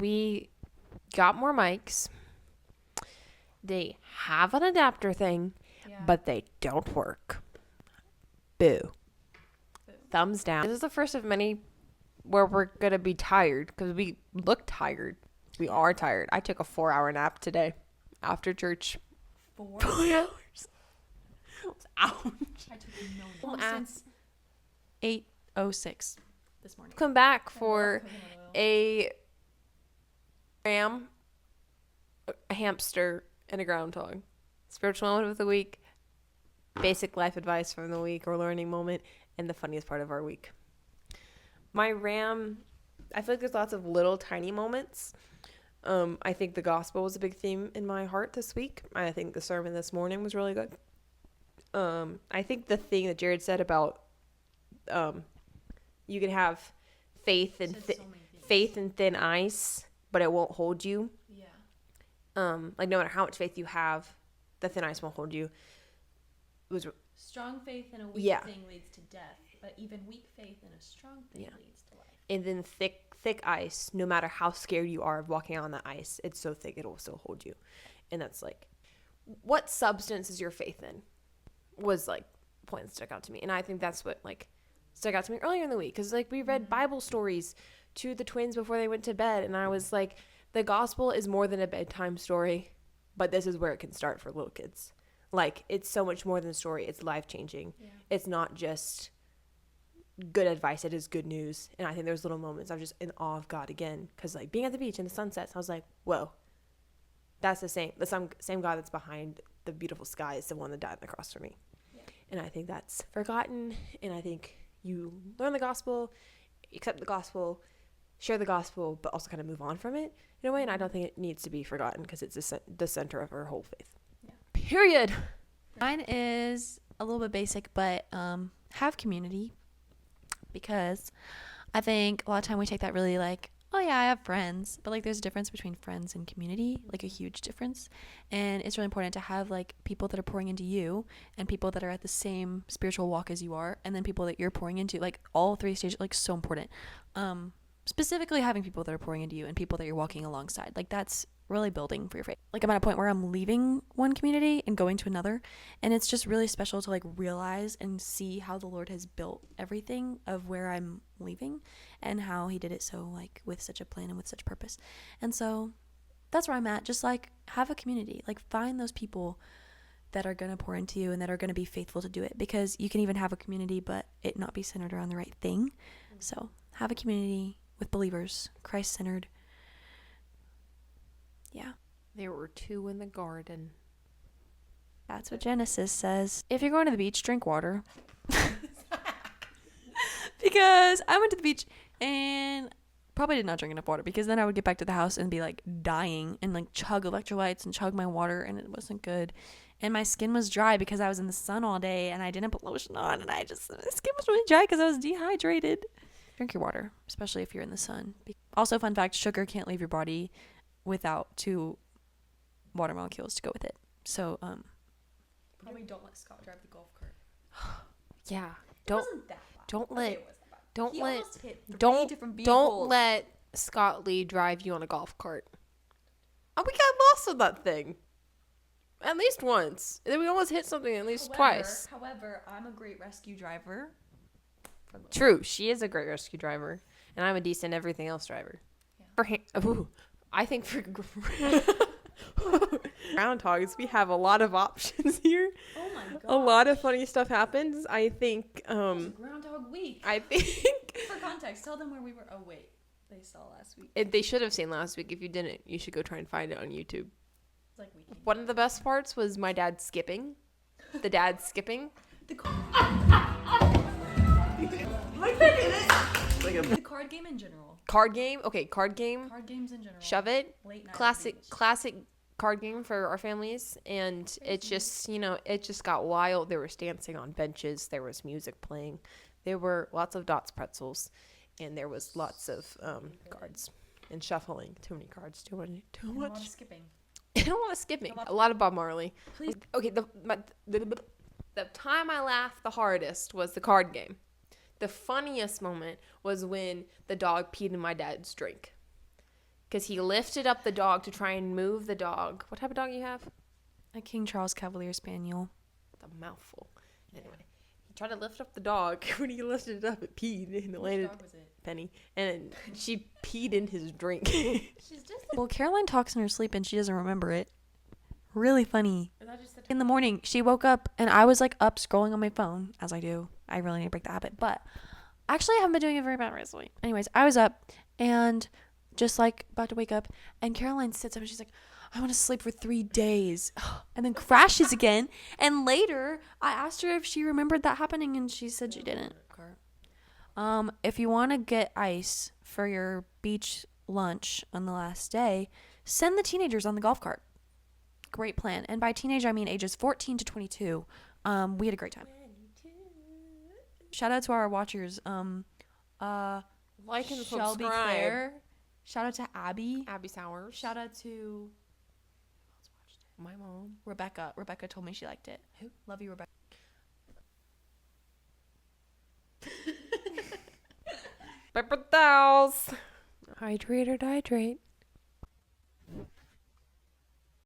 we got more mics. They have an adapter thing, but they don't work. Boo. Thumbs down. This is the first of many where we're going to be tired because we look tired. We are tired. I took a 4-hour nap today after church. 4 hours. Ouch. I took no nap since 8:06 this morning. Come back for a ram, a hamster, and a groundhog. Spiritual moment of the week, basic life advice from the week or learning moment, and the funniest part of our week. My ram, I feel like there's lots of little tiny moments. I think the gospel was a big theme in my heart this week. I think the sermon this morning was really good. I think the thing that Jared said about you can have faith and faith in thin ice, but it won't hold you. Yeah. Like no matter how much faith you have, the thin ice won't hold you. It was strong faith in a weak thing leads to death, but even weak faith in a strong thing leads to life. And then thick ice, no matter how scared you are of walking on the ice, it's so thick it will still hold you. And that's like, what substance is your faith in? Was like the point that stuck out to me. And I think that's what like stuck out to me earlier in the week, because like we read Bible stories to the twins before they went to bed, and I was like, the gospel is more than a bedtime story, but this is where it can start for little kids. Like, it's so much more than a story. It's life-changing. Yeah. It's not just good advice. It is good news. And I think there's little moments I was just in awe of God again, because like being at the beach and the sunsets, I was like, whoa, that's the same God that's behind the beautiful sky is the one that died on the cross for me. Yeah. And I think that's forgotten. And I think you learn the gospel, accept the gospel, share the gospel, but also kind of move on from it in a way. And I don't think it needs to be forgotten because it's the center of our whole faith. Yeah. Period. Mine is a little bit basic, but have community, because I think a lot of time we take that really like, oh yeah, I have friends, but like there's a difference between friends and community, like a huge difference. And it's really important to have like people that are pouring into you and people that are at the same spiritual walk as you are, and then people that you're pouring into, like all three stages, like so important. Specifically having people that are pouring into you and people that you're walking alongside, like that's really building for your faith. Like I'm at a point where I'm leaving one community and going to another, and it's just really special to like realize and see how the Lord has built everything of where I'm leaving and how he did it so like with such a plan and with such purpose. And so that's where I'm at. Just like have a community, like find those people that are going to pour into you and that are going to be faithful to do it, because you can even have a community but it not be centered around the right thing. So have a community with believers, Christ-centered. Yeah. There were 2 in the garden. That's what Genesis says. If you're going to the beach, drink water. Because I went to the beach and probably did not drink enough water, because then I would get back to the house and be like dying and like chug electrolytes and chug my water, and it wasn't good. And my skin was dry because I was in the sun all day and I didn't put lotion on, and my skin was really dry because I was dehydrated. Drink your water, especially if you're in the sun. Also, fun fact, sugar can't leave your body without 2 water molecules to go with it. So, probably don't let Scott drive the golf cart. Yeah. Don't let Scott Lee drive you on a golf cart. Oh, we got lost on that thing. At least once. And then we almost hit something at least twice. However, I'm a great rescue driver. True, she is a great rescue driver, and I'm a decent everything else driver. Yeah. I think for groundhogs, we have a lot of options here. Oh my god! A lot of funny stuff happens. I think. Groundhog week. I think. For context, tell them where we were. Oh wait, they saw last week. They should have seen last week. If you didn't, you should go try and find it on YouTube. It's like weekend. One of the best parts was my dad skipping. The dad skipping. The card game in general. Card game? Okay, card game. Card games in general. Shove it. Late night Classic card game for our families. And it just, it just got wild. There was dancing on benches. There was music playing. There were lots of Dots pretzels. And there was lots of cards. And shuffling. Too many cards. Too much. A lot of skipping. A lot of skipping. A lot of Bob Marley. Please. Okay, the time I laughed the hardest was the card game. The funniest moment was when the dog peed in my dad's drink. because he lifted up the dog to try and move the dog. What type of dog you have? A King Charles Cavalier Spaniel. It's a mouthful. Anyway, he tried to lift up the dog. When he lifted it up, it peed and it landed. Which dog was it? Penny, and she peed in his drink. She's just well, Caroline talks in her sleep and she doesn't remember it. Really funny. In the morning, she woke up and I was like up scrolling on my phone, as I do. I really need to break the habit, but actually I haven't been doing it very bad recently. Anyways, I was up and just like about to wake up, and Caroline sits up and she's like, I want to sleep for 3 days, and then crashes again. And later I asked her if she remembered that happening and she said she didn't. If you want to get ice for your beach lunch on the last day, send the teenagers on the golf cart. Great plan. And by teenage, I mean ages 14 to 22. We had a great time. Shout out to our watchers. Like and Shelby subscribe. Claire. Shout out to Abby. Abby Sowers. Shout out to my mom. Rebecca. Rebecca told me she liked it. Who? Love you, Rebecca. Paper towels. Hydrate or dihydrate.